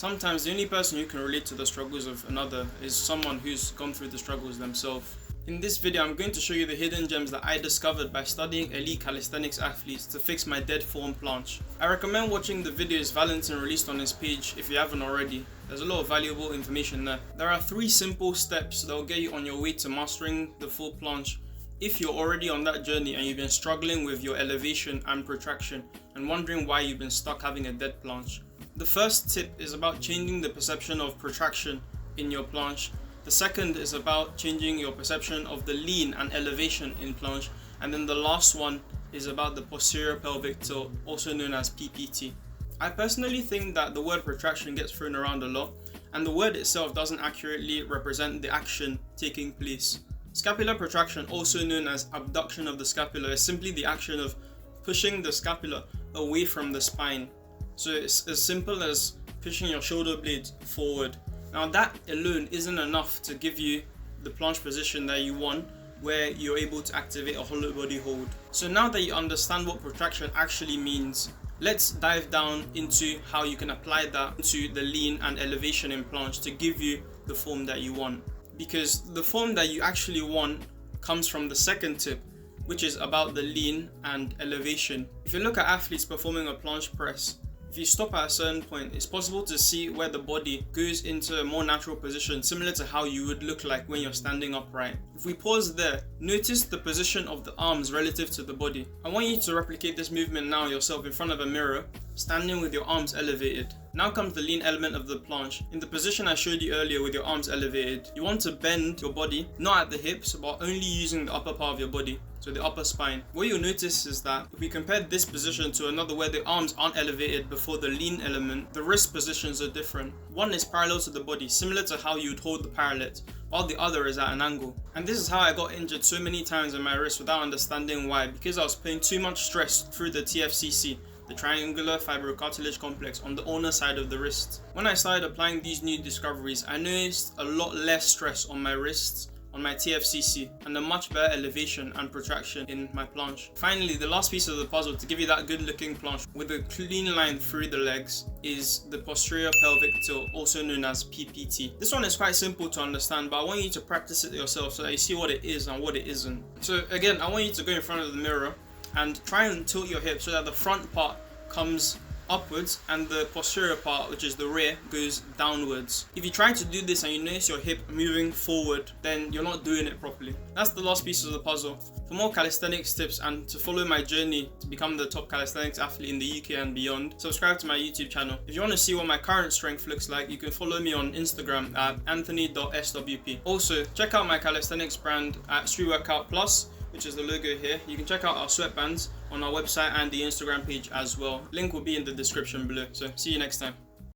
Sometimes the only person who can relate to the struggles of another is someone who's gone through the struggles themselves. In this video, I'm going to show you the hidden gems that I discovered by studying elite calisthenics athletes to fix my dead form planche. I recommend watching the videos Valentin released on his page if you haven't already. There's a lot of valuable information there. There are 3 simple steps that will get you on your way to mastering the full planche if you're already on that journey and you've been struggling with your elevation and protraction and wondering why you've been stuck having a dead planche. The first tip is about changing the perception of protraction in your planche. The second is about changing your perception of the lean and elevation in planche. And then the last one is about the posterior pelvic tilt, also known as PPT. I personally think that the word protraction gets thrown around a lot, and the word itself doesn't accurately represent the action taking place. Scapular protraction, also known as abduction of the scapula, is simply the action of pushing the scapula away from the spine. So it's as simple as pushing your shoulder blades forward. Now that alone isn't enough to give you the planche position that you want, where you're able to activate a hollow body hold. So now that you understand what protraction actually means, let's dive down into how you can apply that to the lean and elevation in planche to give you the form that you want. Because the form that you actually want comes from the second tip, which is about the lean and elevation. If you look at athletes performing a planche press, if you stop at a certain point, it's possible to see where the body goes into a more natural position, similar to how you would look like when you're standing upright. If we pause there, notice the position of the arms relative to the body. I want you to replicate this movement now yourself in front of a mirror, standing with your arms elevated. Now comes the lean element of the planche. In the position I showed you earlier with your arms elevated, you want to bend your body, not at the hips, but only using the upper part of your body, so the upper spine. What you'll notice is that if we compare this position to another where the arms aren't elevated before the lean element, the wrist positions are different. One is parallel to the body, similar to how you'd hold the parallel, while the other is at an angle. And this is how I got injured so many times in my wrist without understanding why, because I was putting too much stress through the TFCC, the triangular fibrocartilage complex, on the ulnar side of the wrist. When I started applying these new discoveries, I noticed a lot less stress on my wrists, on my TFCC, and a much better elevation and protraction in my planche. Finally, the last piece of the puzzle to give you that good looking planche with a clean line through the legs is the posterior pelvic tilt, also known as PPT. This one is quite simple to understand, but I want you to practice it yourself so that you see what it is and what it isn't. So again, I want you to go in front of the mirror and try and tilt your hip so that the front part comes upwards and the posterior part, which is the rear, goes downwards. If you try to do this and you notice your hip moving forward, then you're not doing it properly. That's the last piece of the puzzle. For more calisthenics tips and to follow my journey to become the top calisthenics athlete in the UK and beyond, subscribe to my YouTube channel. If you want to see what my current strength looks like, you can follow me on Instagram at anthony.swp. Also, check out my calisthenics brand at Street Workout Plus, which is the logo here. You can check out our sweatbands on our website and the Instagram page as well. Link will be in the description below. So see you next time.